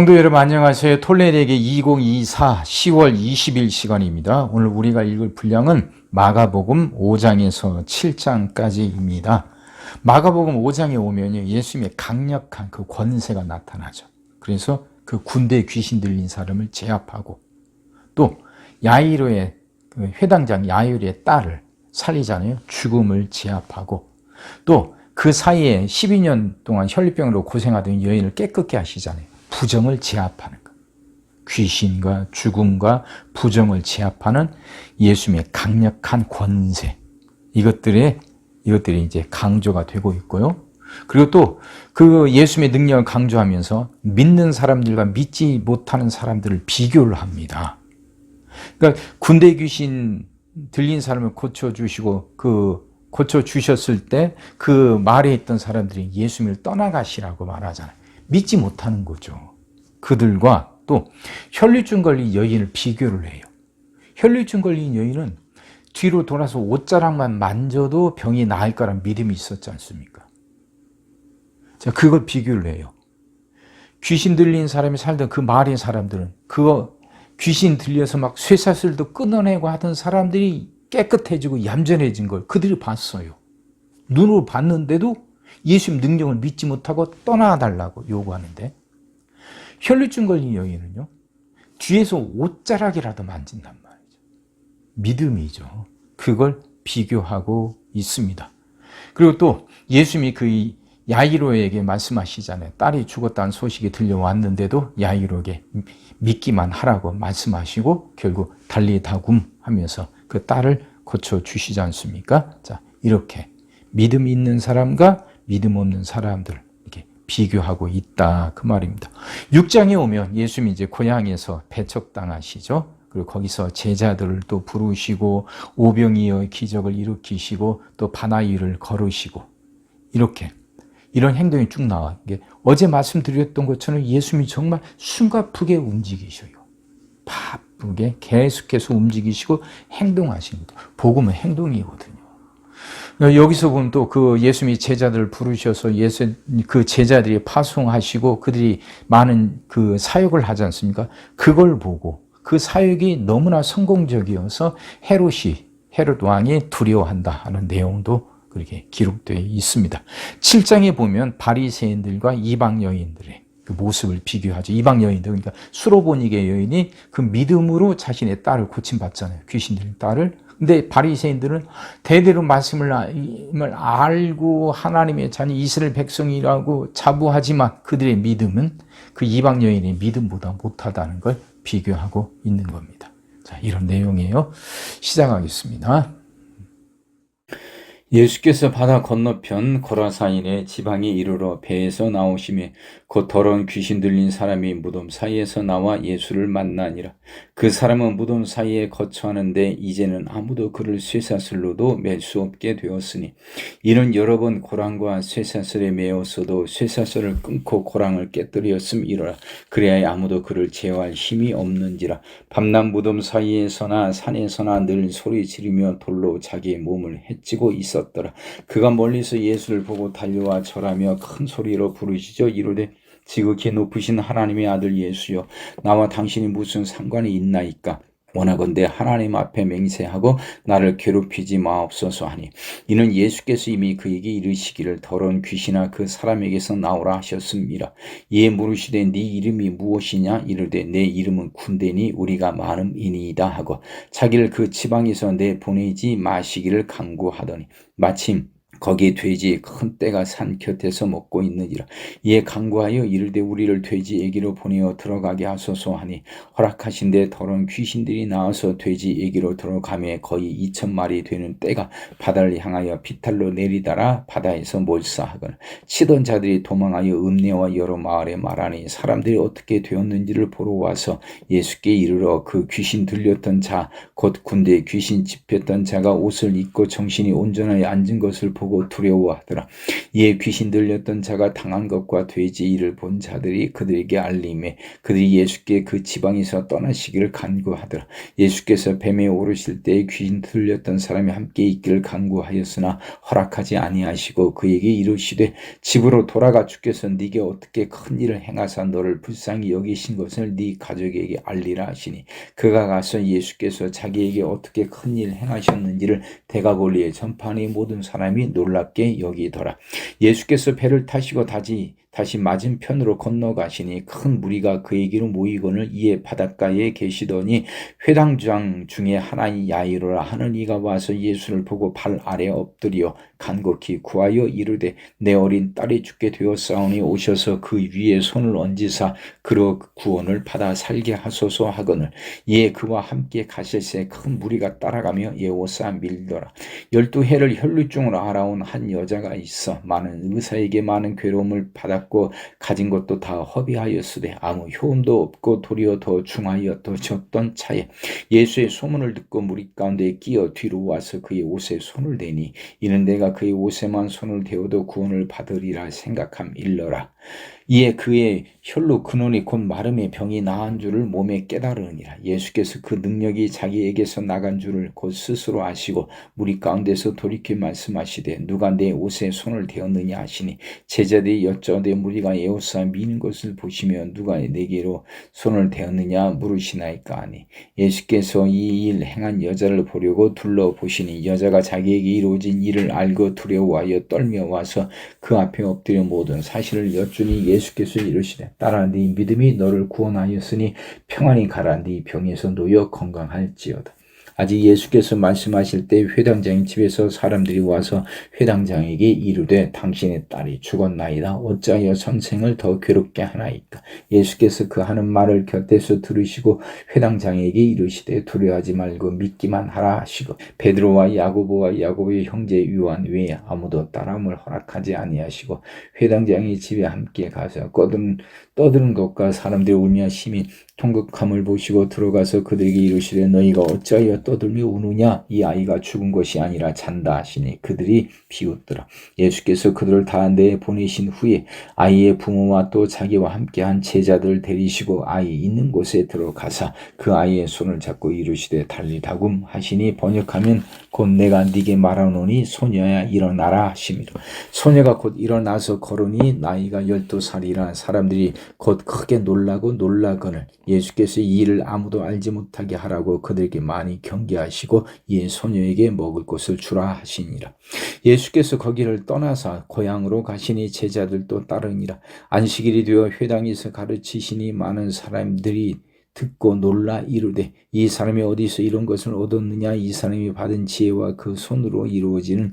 성도 여러분 안녕하세요. 톨레리에게 2024 10월 20일 시간입니다. 오늘 우리가 읽을 분량은 마가복음 5장에서 7장까지입니다. 마가복음 5장에 오면요, 예수님의 강력한 그 권세가 나타나죠. 그래서 그 군대 귀신 들린 사람을 제압하고, 또 야이로의 그 회당장 야이로의 딸을 살리잖아요. 죽음을 제압하고, 또 그 사이에 12년 동안 혈류병으로 고생하던 여인을 깨끗게 하시잖아요. 부정을 제압하는 것. 귀신과 죽음과 부정을 제압하는 예수님의 강력한 권세. 이것들이 이제 강조가 되고 있고요. 그리고 또 그 예수님의 능력을 강조하면서 믿는 사람들과 믿지 못하는 사람들을 비교를 합니다. 그러니까 군대 귀신 들린 사람을 고쳐주시고 고쳐주셨을 때 그 말에 있던 사람들이 예수님을 떠나가시라고 말하잖아요. 믿지 못하는 거죠. 그들과 또 혈류증 걸린 여인을 비교를 해요. 혈류증 걸린 여인은 뒤로 돌아서 옷자락만 만져도 병이 나을 거란 믿음이 있었지 않습니까? 자, 그걸 비교를 해요. 귀신 들린 사람이 살던 그 마을의 사람들은 그거 귀신 들려서 막 쇠사슬도 끊어내고 하던 사람들이 깨끗해지고 얌전해진 걸 그들이 봤어요. 눈으로 봤는데도 예수님 능력을 믿지 못하고 떠나달라고 요구하는데, 혈류증 걸린 여인은요, 뒤에서 옷자락이라도 만진단 말이죠. 믿음이죠. 그걸 비교하고 있습니다. 그리고 또 예수님이 그 야이로에게 말씀하시잖아요. 딸이 죽었다는 소식이 들려왔는데도 야이로에게 믿기만 하라고 말씀하시고 결국 달리다굼 하면서 그 딸을 고쳐주시지 않습니까? 자, 이렇게 믿음 있는 사람과 믿음 없는 사람들 이렇게 비교하고 있다, 그 말입니다. 6장에 오면 예수님이 이제 고향에서 배척당하시죠. 그리고 거기서 제자들을 또 부르시고 오병이어의 기적을 일으키시고 또 바다 위를 걸으시고, 이런 행동이 쭉 나와요. 어제 말씀드렸던 것처럼 예수님이 정말 숨가쁘게 움직이셔요. 바쁘게 계속해서 움직이시고 행동하시는 거. 복음은 행동이거든요. 여기서 보면 또 그 예수님이 제자들을 부르셔서 그 제자들이 파송하시고 그들이 많은 그 사역을 하지 않습니까? 그걸 보고 그 사역이 너무나 성공적이어서 헤롯 왕이 두려워한다 하는 내용도 그렇게 기록되어 있습니다. 7장에 보면 바리새인들과 이방 여인들의 그 모습을 비교하죠. 이방 여인들, 그러니까 수로보니게 여인이 그 믿음으로 자신의 딸을 고침받잖아요. 귀신 들린 딸을. 근데 바리새인들은 대대로 말씀을 알고 하나님의 자녀 이스라엘 백성이라고 자부하지만 그들의 믿음은 그 이방 여인의 믿음보다 못하다는 걸 비교하고 있는 겁니다. 자, 이런 내용이에요. 시작하겠습니다. 예수께서 바다 건너편 고라사인의 지방에 이르러 배에서 나오시매 곧 더러운 귀신 들린 사람이 무덤 사이에서 나와 예수를 만나니라. 그 사람은 무덤 사이에 거처하는데 이제는 아무도 그를 쇠사슬로도 맬 수 없게 되었으니, 이는 여러 번 고랑과 쇠사슬에 매었어도 쇠사슬을 끊고 고랑을 깨뜨렸음이로라. 그래야 아무도 그를 제어할 힘이 없는지라. 밤낮 무덤 사이에서나 산에서나 늘 소리 지르며 돌로 자기의 몸을 해치고 있었더라. 그가 멀리서 예수를 보고 달려와 절하며 큰 소리로 부르시죠. 이르되 지극히 높으신 하나님의 아들 예수여, 나와 당신이 무슨 상관이 있나이까? 원하건대 하나님 앞에 맹세하고 나를 괴롭히지 마옵소서 하니, 이는 예수께서 이미 그에게 이르시기를 더러운 귀신아 그 사람에게서 나오라 하셨습니다. 이에 물으시되 네 이름이 무엇이냐? 이르되 내 이름은 군대니 우리가 많음이니이다 하고 자기를 그 지방에서 내보내지 마시기를 간구하더니, 마침 거기 돼지 큰 떼가 산 곁에서 먹고 있느니라. 이에 간구하여 이르되 우리를 돼지에게로 보내어 들어가게 하소서 하니, 허락하신데 더러운 귀신들이 나와서 돼지에게로 들어가매 거의 2,000마리 되는 떼가 바다를 향하여 비탈로 내리다라 바다에서 몰사하거나, 치던 자들이 도망하여 읍내와 여러 마을에 말하니, 사람들이 어떻게 되었는지를 보러 와서 예수께 이르러 그 귀신 들렸던 자 곧 군대에 귀신 집혔던 자가 옷을 입고 정신이 온전하게 앉은 것을 보고 보고 두려워하더라. 이에 귀신 들렸던 자가 당한 것과 돼지 일을 본 자들이 그들에게 알림해 그들이 예수께 그 지방에서 떠나시기를 간구하더라. 예수께서 뱀에 오르실 때에 귀신 들렸던 사람이 함께 있기를 간구하였으나 허락하지 아니하시고 그에게 이르시되 집으로 돌아가 주께서 네게 어떻게 큰 일을 행하사 너를 불쌍히 여기신 것을 네 가족에게 알리라 하시니 그가 가서 예수께서 자기에게 어떻게 큰 일 행하셨는지를 대가볼리에 전파하니 모든 사람이 놀랍게 여기더라. 예수께서 배를 타시고 다시 맞은편으로 건너가시니 큰 무리가 그에게로 모이거늘 이에 바닷가에 계시더니 회당장 중에 하나인 야이로라 하는 이가 와서 예수를 보고 발 아래 엎드려 간곡히 구하여 이르되 내 어린 딸이 죽게 되었사오니 오셔서 그 위에 손을 얹으사 그로 구원을 받아 살게 하소서 하거늘 이에 그와 함께 가실새 큰 무리가 따라가며 예오사 밀더라. 12해를 혈루증으로 알아온 한 여자가 있어 많은 의사에게 많은 괴로움을 받았고 가진 것도 다 허비하였으되 아무 효험도 없고 도리어 더 중하였던 차에 예수의 소문을 듣고 무리 가운데 끼어 뒤로 와서 그의 옷에 손을 대니 이는 내가 그의 옷에만 손을 대어도 구원을 받으리라 생각함 일러라. 이에 그의 혈루 근원이 곧 마름의 병이 나은 줄을 몸에 깨달으니라. 예수께서 그 능력이 자기에게서 나간 줄을 곧 스스로 아시고 무리 가운데서 돌이켜 말씀하시되 누가 내 옷에 손을 대었느냐 하시니 제자들이 여쭤되 무리가 에워싸 미는 것을 보시며 누가 내게로 손을 대었느냐 물으시나이까 하니 예수께서 이 일 행한 여자를 보려고 둘러보시니 여자가 자기에게 이루어진 일을 알고 두려워하여 떨며 와서 그 앞에 엎드려 모든 사실을 여쭈니 예수께서 이르시되 딸아 네 믿음이 너를 구원하였으니 평안히 가라 네 병에서 놓여 건강할지어다. 아직 예수께서 말씀하실 때 회당장의 집에서 사람들이 와서 회당장에게 이르되 당신의 딸이 죽었나이다. 어찌하여 선생을 더 괴롭게 하나이까. 예수께서 그 하는 말을 곁에서 들으시고 회당장에게 이르시되 두려워하지 말고 믿기만 하라 하시고 베드로와 야고보와 야고보의 형제 요한 외에 아무도 따라옴을 허락하지 아니하시고 회당장의 집에 함께 가서 떠드는 것과 사람들이 울며 심히 통곡함을 보시고 들어가서 그들에게 이르시되 너희가 어찌하여 떠들며 우느냐 이 아이가 죽은 것이 아니라 잔다 하시니 그들이 비웃더라. 예수께서 그들을 다 내보내신 후에 아이의 부모와 또 자기와 함께한 제자들을 데리시고 아이 있는 곳에 들어가사 그 아이의 손을 잡고 이르시되 달리다굼 하시니 번역하면 곧 내가 네게 말하노니 소녀야 일어나라 하시니라. 소녀가 곧 일어나서 걸으니 나이가 12살이라 사람들이 곧 크게 놀라거늘 예수께서 이 일을 아무도 알지 못하게 하라고 그들에게 많이 경계하시고 이에 소녀에게 먹을 것을 주라 하시니라. 예수께서 거기를 떠나사 고향으로 가시니 제자들도 따르니라. 안식일이 되어 회당에서 가르치시니 많은 사람들이 듣고 놀라 이르되 이 사람이 어디서 이런 것을 얻었느냐 이 사람이 받은 지혜와 그 손으로 이루어지는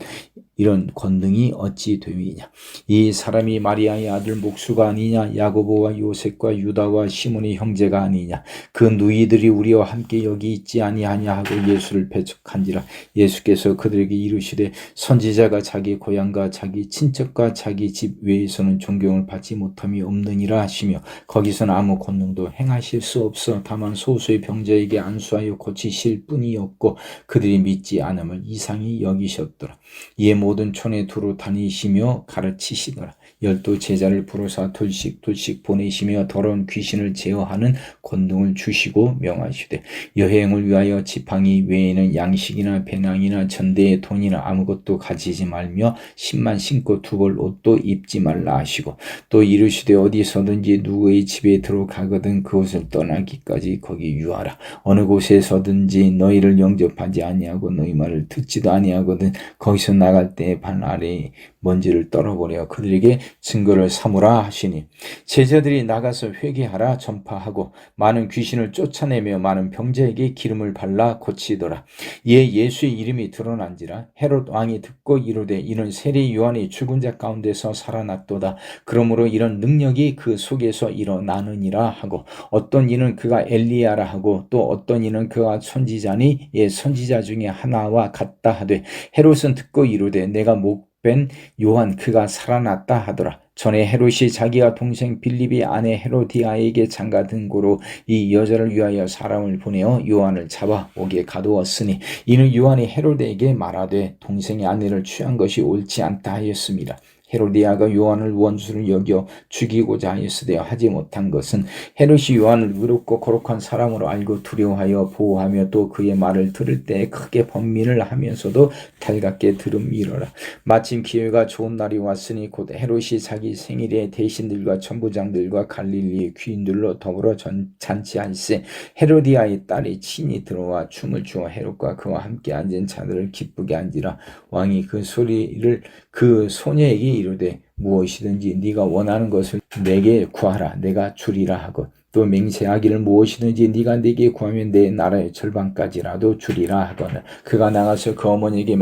이런 권능이 어찌 됨이냐. 이 사람이 마리아의 아들 목수가 아니냐 야고보와 요셉과 유다와 시몬의 형제가 아니냐. 그 누이들이 우리와 함께 여기 있지 아니하냐 하고 예수를 배척한지라. 예수께서 그들에게 이르시되 선지자가 자기 고향과 자기 친척과 자기 집 외에서는 존경을 받지 못함이 없느니라 하시며 거기서는 아무 권능도 행하실 수 없어 다만 소수의 병자에게 안수하여 고치실 뿐이었고 그들이 믿지 않음을 이상히 여기셨더라. 이에 모든 촌에 두루 다니시며 가르치시더라. 12 제자를 부르사 둘씩 보내시며 더러운 귀신을 제어하는 권능을 주시고 명하시되 여행을 위하여 지팡이 외에는 양식이나 배낭이나 전대의 돈이나 아무것도 가지지 말며 신만 신고 두 벌 옷도 입지 말라 하시고 또 이르시되 어디서든지 누구의 집에 들어가거든 그곳을 떠나기까지 거기 유하라. 어느 곳에서든지 너희를 영접하지 아니하고 너희 말을 듣지도 아니하거든 거기서 나갈 때 발 아래에 먼지를 떨어버려 그들에게 증거를 삼으라 하시니 제자들이 나가서 회개하라 전파하고 많은 귀신을 쫓아내며 많은 병자에게 기름을 발라 고치더라. 이에 예수의 이름이 드러난지라. 헤롯 왕이 듣고 이르되 이는 세례 요한이 죽은 자 가운데서 살아났도다. 그러므로 이런 능력이 그 속에서 일어나느니라 하고 어떤 이는 그가 엘리야라 하고 또 어떤 이는 그가 선지자니 선지자 중에 하나와 같다 하되 헤롯은 듣고 이르되 내가 목뺀 요한 그가 살아났다 하더라. 전에 헤롯이 자기가 동생 빌립이 아내 헤로디아에게 장가든 고로 이 여자를 위하여 사람을 보내어 요한을 잡아 옥에 가두었으니 이는 요한이 헤롯에게 말하되 동생의 아내를 취한 것이 옳지 않다 하였습니다. 헤로디아가 요한을 원수를 여겨 죽이고자 하였으되 하지 못한 것은 헤롯이 요한을 의롭고 거룩한 사람으로 알고 두려워하여 보호하며 또 그의 말을 들을 때 크게 번민을 하면서도 달갑게 들음이러라. 마침 기회가 좋은 날이 왔으니 곧 헤롯이 자기 생일에 대신들과 천부장들과 갈릴리의 귀인들로 더불어 잔치할세 헤로디아의 딸이 친히 들어와 춤을 추어 헤롯과 그와 함께 앉은 자들을 기쁘게 한지라. 왕이 그 소리를 그 소녀에게 이르되 무엇이든지 네가 원하는 것을 내게 구하라 내가 주리라 하고 또 맹세하기를 무엇이든지 네가 내게 구하면 내 나라의 절반까지라도 주리라 하거늘 그가 나가서 그 어머니에게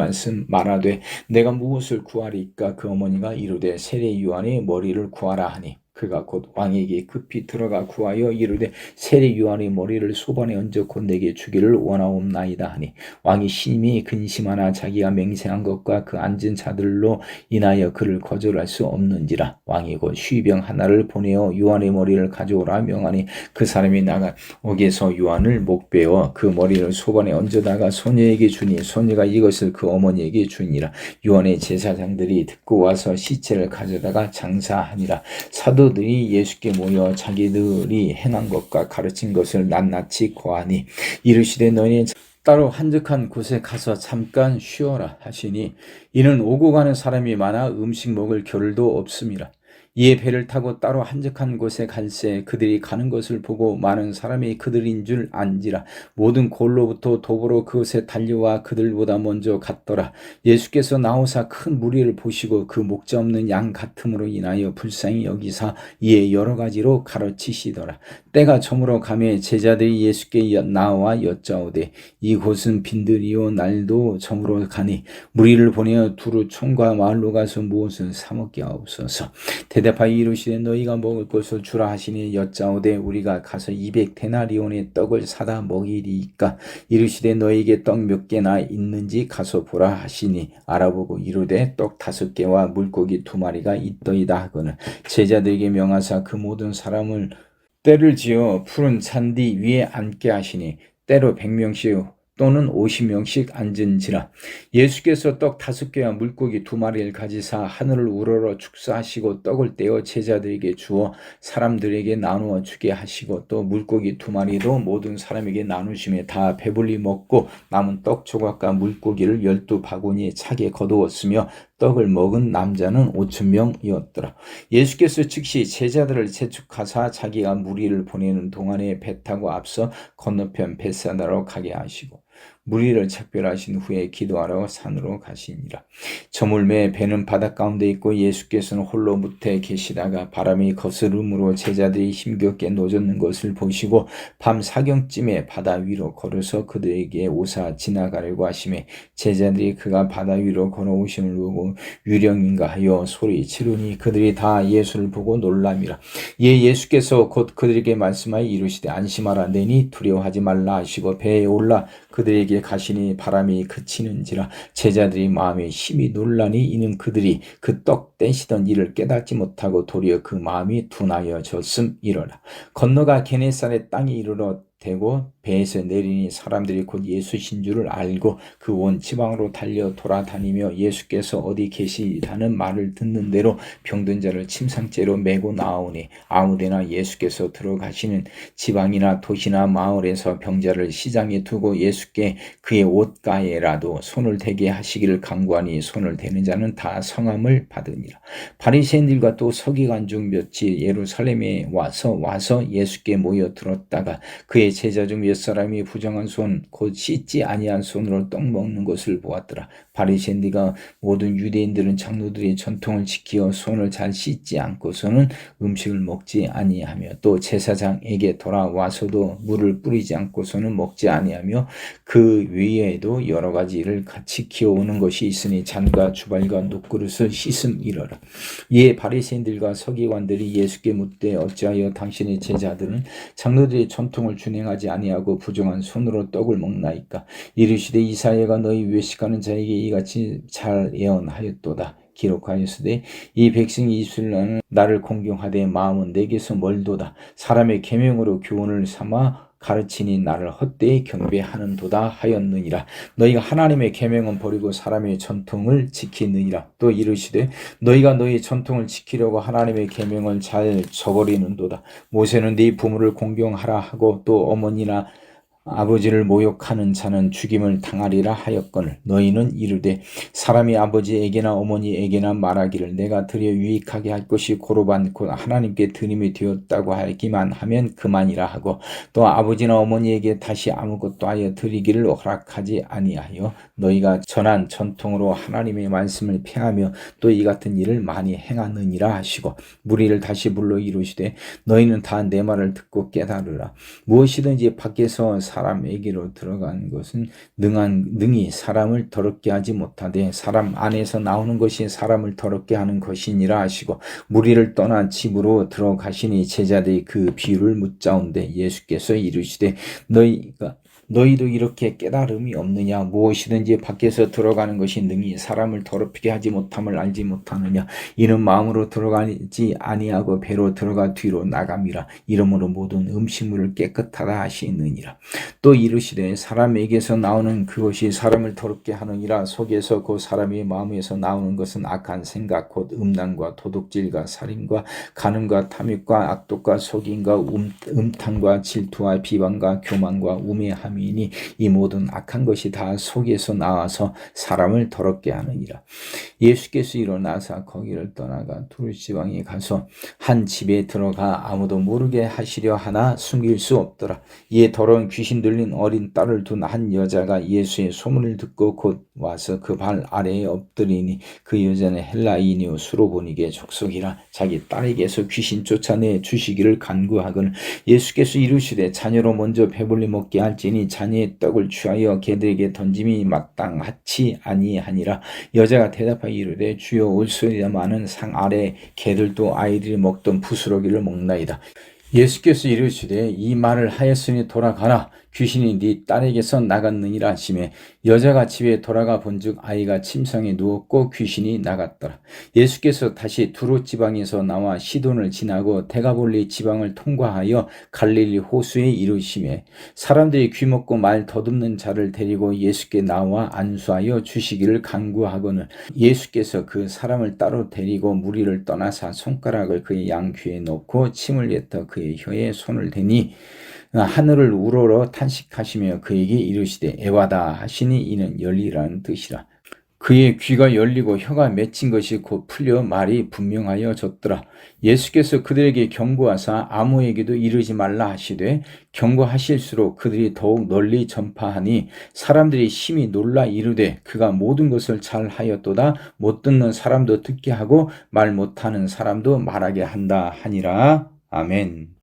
말하되 내가 무엇을 구하리까. 그 어머니가 이르되 세례 요한의 머리를 구하라 하니 그가 곧 왕에게 급히 들어가 구하여 이르되 세례 요한의 머리를 소반에 얹어 곧 내게 주기를 원하옵나이다 하니 왕이 심히 근심하나 자기가 맹세한 것과 그 앉은 자들로 인하여 그를 거절할 수 없는지라. 왕이 곧 쉬병 하나를 보내어 요한의 머리를 가져오라 명하니 그 사람이 나가 옥에서 요한을 목베어 그 머리를 소반에 얹어다가 소녀에게 주니 소녀가 이것을 그 어머니에게 주니라. 요한의 제사장들이 듣고 와서 시체를 가져다가 장사하니라. 사도들이 예수께 모여 자기들이 행한 것과 가르친 것을 낱낱이 고하니 이르시되 너희는 따로 한적한 곳에 가서 잠깐 쉬어라 하시니 이는 오고 가는 사람이 많아 음식 먹을 겨를도 없음이라. 이에 배를 타고 따로 한적한 곳에 갈새 그들이 가는 것을 보고 많은 사람이 그들인 줄 안지라. 모든 골로부터 도보로 그곳에 달려와 그들보다 먼저 갔더라. 예수께서 나오사 큰 무리를 보시고 그 목자 없는 양 같음으로 인하여 불쌍히 여기사 이에 여러 가지로 가르치시더라. 때가 저물어 가매 제자들이 예수께 나와 여짜오되 이곳은 빈들이요 날도 저물어 가니 무리를 보내어 두루 촌과 마을로 가서 무엇을 사먹게 하옵소서. 대답하여 이르시되 너희가 먹을 것을 주라 하시니 여짜오되 우리가 가서 200데나리온의 떡을 사다 먹이리이까. 이르시되 너희에게 떡 몇 개나 있는지 가서 보라 하시니 알아보고 이르되 떡 5개와 물고기 2마리가 있더이다 하거늘 제자들에게 명하사 그 모든 사람을 때를 지어 푸른 잔디 위에 앉게 하시니 때로 100명씩 또는 50명씩 앉은지라. 예수께서 떡 5개와 물고기 2마리를 가지사 하늘을 우러러 축사하시고 떡을 떼어 제자들에게 주어 사람들에게 나누어 주게 하시고 또 물고기 2마리도 모든 사람에게 나누심에 다 배불리 먹고 남은 떡 조각과 물고기를 12바구니에 차게 거두었으며 떡을 먹은 남자는 5,000명이었더라. 예수께서 즉시 제자들을 재촉하사 자기가 무리를 보내는 동안에 배 타고 앞서 건너편 벳사다로 가게 하시고 무리를 작별하신 후에 기도하러 산으로 가시니라. 저물매 배는 바닷 가운데 있고 예수께서는 홀로 무태에 계시다가 바람이 거스름으로 제자들이 힘겹게 노젓는 것을 보시고 밤 사경쯤에 바다 위로 걸어서 그들에게 오사 지나가려고 하시매 제자들이 그가 바다 위로 걸어오심을 보고 유령인가 하여 소리 지르니 그들이 다 예수를 보고 놀람이라. 이에 예수께서 곧 그들에게 말씀하여 이르시되 안심하라 내니 두려워하지 말라 하시고 배에 올라 그들에게 가시니 바람이 그치는지라. 제자들이 마음에 심히 놀라니 이는 그들이 그 떡 떼시던 일을 깨닫지 못하고 도리어 그 마음이 둔하여졌음이러라. 건너가 게네사렛 땅에 이르러 되고 배에서 내리니 사람들이 곧 예수신 줄을 알고 그 온 지방으로 달려 돌아다니며 예수께서 어디 계시다는 말을 듣는 대로 병든 자를 침상째로 메고 나오니 아무데나 예수께서 들어가시는 지방이나 도시나 마을에서 병자를 시장에 두고 예수께 그의 옷가에라도 손을 대게 하시기를 간구하니 손을 대는 자는 다 성함을 받으니라. 바리새인들과 또 서기관 중 몇이 예루살렘에 와서 예수께 모여 들었다가 그의 제자 중 몇 사람이 부정한 손 곧 씻지 아니한 손으로 떡 먹는 것을 보았더라. 바리새인들과 모든 유대인들은 장로들의 전통을 지키어 손을 잘 씻지 않고서는 음식을 먹지 아니하며 또 제사장에게 돌아와서도 물을 뿌리지 않고서는 먹지 아니하며 그 외에도 여러 가지 일을 같이 키워오는 것이 있으니 잔과 주발과 녹그릇을 씻음이러라. 이에 바리새인들과 서기관들이 예수께 묻되 어찌하여 당신의 제자들은 장로들의 전통을 준행하지 아니하고 부정한 손으로 떡을 먹나이까. 이르시되 이사야가 너희 외식하는 자에게 이같이 잘 예언하였도다. 기록하였으되 이 백성이 이스라엘은 나를 공경하되 마음은 내게서 멀도다. 사람의 계명으로 교훈을 삼아 가르치니 나를 헛되이 경배하는도다 하였느니라. 너희가 하나님의 계명은 버리고 사람의 전통을 지키느니라. 또 이르시되 너희가 너희 전통을 지키려고 하나님의 계명을 잘 저버리는도다. 모세는 네 부모를 공경하라 하고 또 어머니나 아버지를 모욕하는 자는 죽임을 당하리라 하였거늘 너희는 이르되 사람이 아버지에게나 어머니에게나 말하기를 내가 드려 유익하게 할 것이 고로반 곧 하나님께 드림이 되었다고 하기만 하면 그만이라 하고 또 아버지나 어머니에게 다시 아무것도 하여 드리기를 허락하지 아니하여 너희가 전한 전통으로 하나님의 말씀을 폐하며 또 이 같은 일을 많이 행하느니라 하시고 무리를 다시 불러 이루시되 너희는 다 내 말을 듣고 깨달으라. 무엇이든지 밖에서 사람에게로 들어가는 것은 능히 사람을 더럽게 하지 못하되 사람 안에서 나오는 것이 사람을 더럽게 하는 것이니라 하시고 무리를 떠나 집으로 들어가시니 제자들이 그 비유를 묻자온데 예수께서 이르시되 너희도 이렇게 깨달음이 없느냐? 무엇이든지 밖에서 들어가는 것이 능히 사람을 더럽게 하지 못함을 알지 못하느냐? 이는 마음으로 들어가지 아니하고 배로 들어가 뒤로 나감이라. 이러므로 모든 음식물을 깨끗하다 하시느니라. 또 이르시되 사람에게서 나오는 그것이 사람을 더럽게 하느니라. 속에서 그 사람의 마음에서 나오는 것은 악한 생각 곧 음란과 도둑질과 살인과 간음과 탐욕과 악독과 속임과 음탕과 질투와 비방과 교만과 우매함 이니 이 모든 악한 것이 다 속에서 나와서 사람을 더럽게 하느니라. 예수께서 일어나사 거기를 떠나가 두르시방에 가서 한 집에 들어가 아무도 모르게 하시려 하나 숨길 수 없더라. 이에 더러운 귀신 들린 어린 딸을 둔 한 여자가 예수의 소문을 듣고 곧 와서 그 발 아래에 엎드리니 그 여자는 헬라인이요 수로보니게 족속이라. 자기 딸에게서 귀신 쫓아내 주시기를 간구하거늘 예수께서 이르시되 자녀로 먼저 배불리 먹게 할지니 자녀의 떡을 취하여 개들에게 던짐이 마땅하지 아니하니라. 여자가 대답하여 이르되 주여 올소이다마는 상 아래 개들도 아이들이 먹던 부스러기를 먹나이다. 예수께서 이르시되 이 말을 하였으니 돌아가라. 귀신이 네 딸에게서 나갔느니라 하시매 여자가 집에 돌아가 본즉 아이가 침상에 누웠고 귀신이 나갔더라. 예수께서 다시 두로 지방에서 나와 시돈을 지나고 데가볼리 지방을 통과하여 갈릴리 호수에 이르시매 사람들이 귀먹고 말 더듬는 자를 데리고 예수께 나와 안수하여 주시기를 간구하거늘 예수께서 그 사람을 따로 데리고 무리를 떠나사 손가락을 그의 양귀에 넣고 침을 뱉어 그의 혀에 손을 대니 하늘을 우러러 탄식하시며 그에게 이르시되 에와다 하시니 이는 열리라는 뜻이라. 그의 귀가 열리고 혀가 맺힌 것이 곧 풀려 말이 분명하여졌더라. 예수께서 그들에게 경고하사 아무에게도 이르지 말라 하시되 경고하실수록 그들이 더욱 널리 전파하니 사람들이 심히 놀라 이르되 그가 모든 것을 잘 하였도다. 못 듣는 사람도 듣게 하고 말 못하는 사람도 말하게 한다 하니라. 아멘.